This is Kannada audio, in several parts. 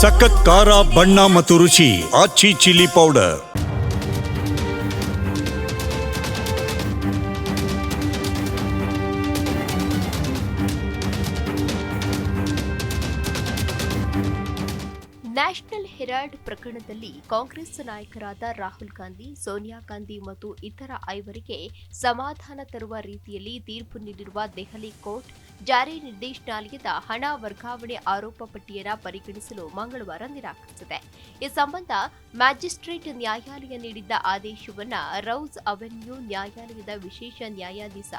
ಸಖತ್ ಖಾರ, ಬಣ್ಣ ಮತ್ತು ರುಚಿ ಆಚಿ ಚಿಲ್ಲಿ ಪೌಡರ್. ನ್ಯಾಷನಲ್ ಹೆರಾಲ್ಡ್ ಪ್ರಕರಣದಲ್ಲಿ ಕಾಂಗ್ರೆಸ್ ನಾಯಕರಾದ ರಾಹುಲ್ ಗಾಂಧಿ, ಸೋನಿಯಾ ಗಾಂಧಿ ಮತ್ತು ಇತರ ಐವರಿಗೆ ಸಮಾಧಾನ ತರುವ ರೀತಿಯಲ್ಲಿ ತೀರ್ಪು ನೀಡಿರುವ ದೆಹಲಿ ಕೋರ್ಟ್ ಜಾರಿ ನಿರ್ದೇಶನಾಲಯದ ಹಣ ವರ್ಗಾವಣೆ ಆರೋಪ ಪಟ್ಟಿಯನ್ನು ಪರಿಗಣಿಸಲು ಮಂಗಳವಾರ ನಿರಾಕರಿಸಿದೆ. ಈ ಸಂಬಂಧ ಮ್ಯಾಜಿಸ್ಟ್ರೇಟ್ ನ್ಯಾಯಾಲಯ ನೀಡಿದ್ದ ಆದೇಶವನ್ನು ರೌಸ್ ಅವೆನ್ಯೂ ನ್ಯಾಯಾಲಯದ ವಿಶೇಷ ನ್ಯಾಯಾಧೀಶ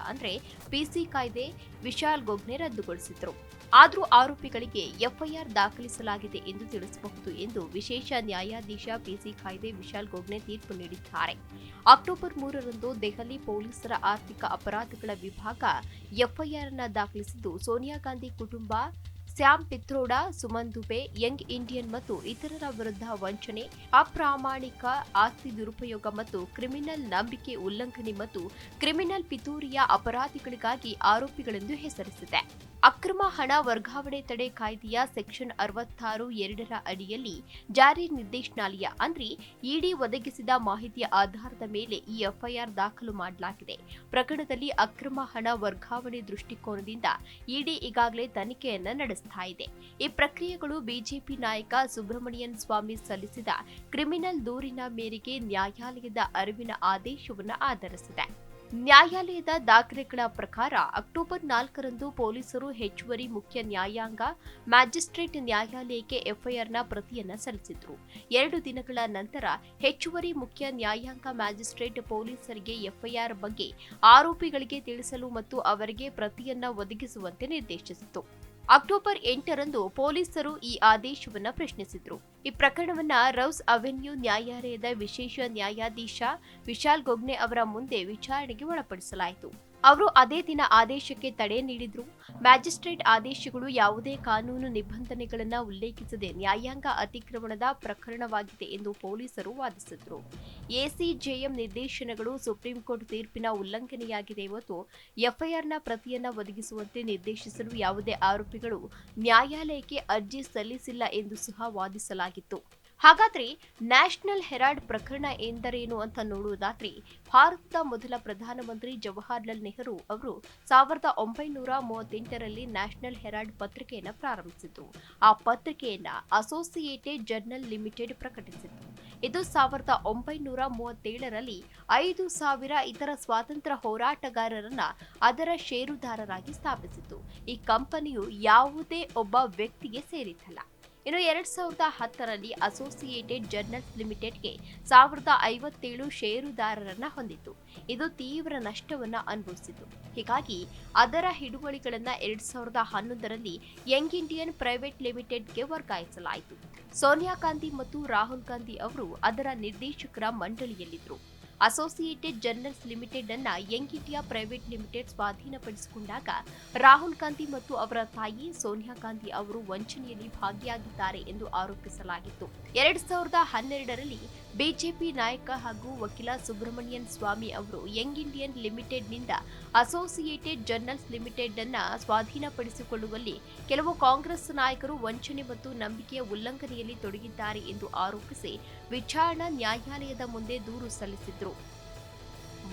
ಪಿಸಿ ಕಾಯ್ದೆ ವಿಶಾಲ್ ಗೊಗ್ನೆ ರದ್ದುಗೊಳಿಸಿದ್ರು. ಆದರೂ ಆರೋಪಿಗಳಿಗೆ ಎಫ್ಐಆರ್ ದಾಖಲಿಸಲಾಗಿದೆ ಎಂದು ತಿಳಿಸಬಹುದು ಎಂದು ವಿಶೇಷ ನ್ಯಾಯಾಧೀಶ ಪಿಸಿ ಕಾಯ್ದೆ ವಿಶಾಲ್ ಗೊಗ್ನೆ ತೀರ್ಪು ನೀಡಿದ್ದಾರೆ. ಅಕ್ಟೋಬರ್ 3ರಂದು ದೆಹಲಿ ಪೊಲೀಸರ ಆರ್ಥಿಕ ಅಪರಾಧಗಳ ವಿಭಾಗ ಎಫ್ಐಆರ್ ದಾಖಲಿಸಿದ್ದು, ಸೋನಿಯಾ ಗಾಂಧಿ ಕುಟುಂಬ, Sam Pitroda, Suman Dubey, Young Indian ಮತ್ತು ಇತರರ ವಿರುದ್ಧ ವಂಚನೆ, ಅಪ್ರಾಮಾಣಿಕ ಆಸ್ತಿ ದುರುಪಯೋಗ ಮತ್ತು ಕ್ರಿಮಿನಲ್ ನಂಬಿಕೆ ಉಲ್ಲಂಘನೆ ಮತ್ತು ಕ್ರಿಮಿನಲ್ ಪಿತೂರಿಯ ಅಪರಾಧಗಳಿಗಾಗಿ ಆರೋಪಿಗಳೆಂದು ಹೆಸರಿಸಿದೆ. ಅಕ್ರಮ ಹಣ ವರ್ಗಾವಣೆ ತಡೆ ಕಾಯ್ದೆಯ ಸೆಕ್ಷನ್ 66(2) ಅಡಿಯಲ್ಲಿ ಜಾರಿ ನಿರ್ದೇಶನಾಲಯ ಇಡಿ ಒದಗಿಸಿದ ಮಾಹಿತಿಯ ಆಧಾರದ ಮೇಲೆ ಈ ಎಫ್ಐಆರ್ ದಾಖಲು ಮಾಡಲಾಗಿದೆ. ಪ್ರಕರಣದಲ್ಲಿ ಅಕ್ರಮ ಹಣ ವರ್ಗಾವಣೆ ದೃಷ್ಟಿಕೋನದಿಂದ ಇಡಿ ಈಗಾಗಲೇ ತನಿಖೆಯನ್ನು ನಡೆಸ್ತಾ ಇದೆ. ಈ ಪ್ರಕ್ರಿಯೆಗಳು ಬಿಜೆಪಿ ನಾಯಕ ಸುಬ್ರಮಣಿಯನ್ ಸ್ವಾಮಿ ಸಲ್ಲಿಸಿದ ಕ್ರಿಮಿನಲ್ ದೂರಿನ ಮೇರೆಗೆ ನ್ಯಾಯಾಲಯದ ಅರಿವಿನ ಆದೇಶವನ್ನು ಆಧರಿಸಿದೆ. ನ್ಯಾಯಾಲಯದ ದಾಖಲೆಗಳ ಪ್ರಕಾರ ಅಕ್ಟೋಬರ್ 4ರಂದು ಪೊಲೀಸರು ಹೆಚ್ಚುವರಿ ಮುಖ್ಯ ನ್ಯಾಯಾಂಗ ಮ್ಯಾಜಿಸ್ಟ್ರೇಟ್ ನ್ಯಾಯಾಲಯಕ್ಕೆ ಎಫ್ಐಆರ್ನ ಪ್ರತಿಯನ್ನು ಸಲ್ಲಿಸಿದ್ರು. 2 ದಿನಗಳ ನಂತರ ಹೆಚ್ಚುವರಿ ಮುಖ್ಯ ನ್ಯಾಯಾಂಗ ಮ್ಯಾಜಿಸ್ಟ್ರೇಟ್ ಪೊಲೀಸರಿಗೆ ಎಫ್ಐಆರ್ ಬಗ್ಗೆ ಆರೋಪಿಗಳಿಗೆ ತಿಳಿಸಲು ಮತ್ತು ಅವರಿಗೆ ಪ್ರತಿಯನ್ನು ಒದಗಿಸುವಂತೆ ನಿರ್ದೇಶಿಸಿತು. ಅಕ್ಟೋಬರ್ 8ರಂದು ಪೊಲೀಸರು ಈ ಆದೇಶವನ್ನು ಪ್ರಶ್ನಿಸಿದ್ರು. ಈ ಪ್ರಕರಣವನ್ನು ರೌಸ್ ಅವೆನ್ಯೂ ನ್ಯಾಯಾಲಯದ ವಿಶೇಷ ನ್ಯಾಯಾಧೀಶ ವಿಶಾಲ್ ಗೊಗ್ನೆ ಅವರ ಮುಂದೆ ವಿಚಾರಣೆಗೆ ಒಳಪಡಿಸಲಾಯಿತು. ಅವರು ಅದೇ ದಿನ ಆದೇಶಕ್ಕೆ ತಡೆ ನೀಡಿದ್ರು. ಮ್ಯಾಜಿಸ್ಟ್ರೇಟ್ ಆದೇಶಗಳು ಯಾವುದೇ ಕಾನೂನು ನಿಬಂಧನೆಗಳನ್ನು ಉಲ್ಲೇಖಿಸದೆ ನ್ಯಾಯಾಂಗ ಅತಿಕ್ರಮಣದ ಪ್ರಕರಣವಾಗಿದೆ ಎಂದು ಪೊಲೀಸರು ವಾದಿಸಿದ್ರು. ಎಸಿಜೆಎಂ ನಿರ್ದೇಶನಗಳು ಸುಪ್ರೀಂ ಕೋರ್ಟ್ ತೀರ್ಪಿನ ಉಲ್ಲಂಘನೆಯಾಗಿದೆ ಮತ್ತು ಎಫ್ಐಆರ್ನ ಪ್ರತಿಯನ್ನು ಒದಗಿಸುವಂತೆ ನಿರ್ದೇಶಿಸಲು ಯಾವುದೇ ಆರೋಪಿಗಳು ನ್ಯಾಯಾಲಯಕ್ಕೆ ಅರ್ಜಿ ಸಲ್ಲಿಸಿಲ್ಲ ಎಂದು ಸಹ ವಾದಿಸಲಾಗಿತ್ತು. ಹಾಗಾದ್ರೆ ನ್ಯಾಷನಲ್ ಹೆರಾಲ್ಡ್ ಪ್ರಕರಣ ಎಂದರೇನು ಅಂತ ನೋಡುವುದಾದ್ರೆ, ಭಾರತದ ಮೊದಲ ಪ್ರಧಾನಮಂತ್ರಿ ಜವಾಹರ್ಲಾಲ್ ನೆಹರು ಅವರು 1938ರಲ್ಲಿ ನ್ಯಾಷನಲ್ ಹೆರಾಲ್ಡ್ ಪತ್ರಿಕೆಯನ್ನು ಪ್ರಾರಂಭಿಸಿದ್ರು. ಆ ಪತ್ರಿಕೆಯನ್ನ ಅಸೋಸಿಯೇಟೆಡ್ ಜರ್ನಲ್ ಲಿಮಿಟೆಡ್ ಪ್ರಕಟಿಸಿತು. ಇದು 1937ರಲ್ಲಿ 5,000 ಇತರ ಸ್ವಾತಂತ್ರ್ಯ ಹೋರಾಟಗಾರರನ್ನ ಅದರ ಷೇರುದಾರರಾಗಿ ಸ್ಥಾಪಿಸಿತು. ಈ ಕಂಪನಿಯು ಯಾವುದೇ ಒಬ್ಬ ವ್ಯಕ್ತಿಗೆ ಸೇರಿದ್ದಲ್ಲ. ಇನ್ನು 2010ರಲ್ಲಿ ಅಸೋಸಿಯೇಟೆಡ್ ಜರ್ನಲ್ಸ್ ಲಿಮಿಟೆಡ್ಗೆ 1057 ಷೇರುದಾರರನ್ನ ಹೊಂದಿತ್ತು. ಇದು ತೀವ್ರ ನಷ್ಟವನ್ನು ಅನುಭವಿಸಿತು. ಹೀಗಾಗಿ ಅದರ ಹಿಡುವಳಿಗಳನ್ನು 2011ರಲ್ಲಿ ಯಂಗ್ ಇಂಡಿಯನ್ ಪ್ರೈವೇಟ್ ಲಿಮಿಟೆಡ್ಗೆ ವರ್ಗಾಯಿಸಲಾಯಿತು. ಸೋನಿಯಾ ಗಾಂಧಿ ಮತ್ತು ರಾಹುಲ್ ಗಾಂಧಿ ಅವರು ಅದರ ನಿರ್ದೇಶಕರ ಮಂಡಳಿಯಲ್ಲಿದ್ದರು. ಅಸೋಸಿಯೇಟೆಡ್ ಜರ್ನಲ್ಸ್ ಲಿಮಿಟೆಡ್ ಅನ್ನ ಯಂಗ್ ಇಂಡಿಯಾ ಪ್ರೈವೇಟ್ ಲಿಮಿಟೆಡ್ ಸ್ವಾಧೀನಪಡಿಸಿಕೊಂಡಾಗ ರಾಹುಲ್ ಗಾಂಧಿ ಮತ್ತು ಅವರ ತಾಯಿ ಸೋನಿಯಾ ಗಾಂಧಿ ಅವರು ವಂಚನೆಯಲ್ಲಿ ಭಾಗಿಯಾಗಿದ್ದಾರೆ ಎಂದು ಆರೋಪಿಸಲಾಗಿತ್ತು. 2012ರಲ್ಲಿ ಬಿಜೆಪಿ ನಾಯಕ ಹಾಗೂ ವಕೀಲ ಸುಬ್ರಮಣಿಯನ್ ಸ್ವಾಮಿ ಅವರು ಯಂಗ್ ಇಂಡಿಯನ್ ಲಿಮಿಟೆಡ್ನಿಂದ ಅಸೋಸಿಯೇಟೆಡ್ ಜರ್ನಲ್ಸ್ ಲಿಮಿಟೆಡ್ ಅನ್ನ ಸ್ವಾಧೀನಪಡಿಸಿಕೊಳ್ಳುವಲ್ಲಿ ಕೆಲವು ಕಾಂಗ್ರೆಸ್ ನಾಯಕರು ವಂಚನೆ ಮತ್ತು ನಂಬಿಕೆಯ ಉಲ್ಲಂಘನೆಯಲ್ಲಿ ತೊಡಗಿದ್ದಾರೆ ಎಂದು ಆರೋಪಿಸಿ ವಿಚಾರಣಾ ನ್ಯಾಯಾಲಯದ ಮುಂದೆ ದೂರು ಸಲ್ಲಿಸಿದ್ರು.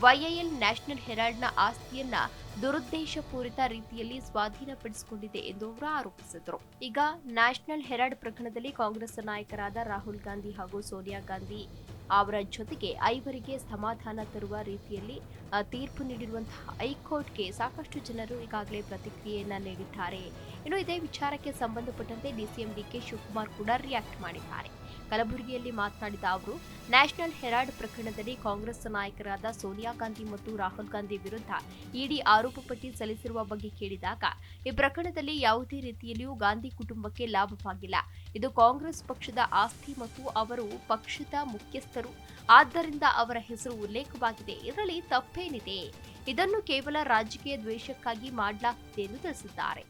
ವೈಎಎಲ್ ನ್ಯಾಷನಲ್ ಹೆರಾಲ್ಡ್ನ ಆಸ್ತಿಯನ್ನ ದುರುದ್ದೇಶಪೂರಿತ ರೀತಿಯಲ್ಲಿ ಸ್ವಾಧೀನಪಡಿಸಿಕೊಂಡಿದೆ ಎಂದು ಅವರು ಆರೋಪಿಸಿದರು. ಈಗ ನ್ಯಾಷನಲ್ ಹೆರಾಲ್ಡ್ ಪ್ರಕರಣದಲ್ಲಿ ಕಾಂಗ್ರೆಸ್ ನಾಯಕರಾದ ರಾಹುಲ್ ಗಾಂಧಿ ಹಾಗೂ ಸೋನಿಯಾ ಗಾಂಧಿ ಅವರ ಜೊತೆಗೆ ಐವರಿಗೆ ಸಮಾಧಾನ ತರುವ ರೀತಿಯಲ್ಲಿ ತೀರ್ಪು ನೀಡಿರುವಂತಹ ಹೈಕೋರ್ಟ್ಗೆ ಸಾಕಷ್ಟು ಜನರು ಈಗಾಗಲೇ ಪ್ರತಿಕ್ರಿಯೆಯನ್ನ ನೀಡಿದ್ದಾರೆ. ಇನ್ನು ಇದೇ ವಿಚಾರಕ್ಕೆ ಸಂಬಂಧಪಟ್ಟಂತೆ ಡಿಸಿಎಂ ಡಿಕೆ ಶಿವಕುಮಾರ್ ಕೂಡ ರಿಯಾಕ್ಟ್ ಮಾಡಿದ್ದಾರೆ. ಕಲಬುರಗಿಯಲ್ಲಿ ಮಾತನಾಡಿದ ಅವರು, ನ್ಯಾಷನಲ್ ಹೆರಾಲ್ಡ್ ಪ್ರಕರಣದಲ್ಲಿ ಕಾಂಗ್ರೆಸ್ ನಾಯಕರಾದ ಸೋನಿಯಾ ಗಾಂಧಿ ಮತ್ತು ರಾಹುಲ್ ಗಾಂಧಿ ವಿರುದ್ಧ ಇಡಿ ಆರೋಪ ಪಟ್ಟಿ ಸಲ್ಲಿಸಿರುವ ಬಗ್ಗೆ ಕೇಳಿದಾಗ, ಈ ಪ್ರಕರಣದಲ್ಲಿ ಯಾವುದೇ ರೀತಿಯಲ್ಲಿಯೂ ಗಾಂಧಿ ಕುಟುಂಬಕ್ಕೆ ಲಾಭವಾಗಿಲ್ಲ. ಇದು ಕಾಂಗ್ರೆಸ್ ಪಕ್ಷದ ಆಸ್ತಿ ಮತ್ತು ಅವರು ಪಕ್ಷದ ಮುಖ್ಯಸ್ಥರು, ಆದ್ದರಿಂದ ಅವರ ಹೆಸರು ಉಲ್ಲೇಖವಾಗಿದೆ. ಇದರಲ್ಲಿ ತಪ್ಪೇನಿದೆ? ಇದನ್ನು ಕೇವಲ ರಾಜಕೀಯ ದ್ವೇಷಕ್ಕಾಗಿ ಮಾಡಲಾಗಿದೆ ಎಂದು ತಿಳಿಸಿದ್ದಾರೆ.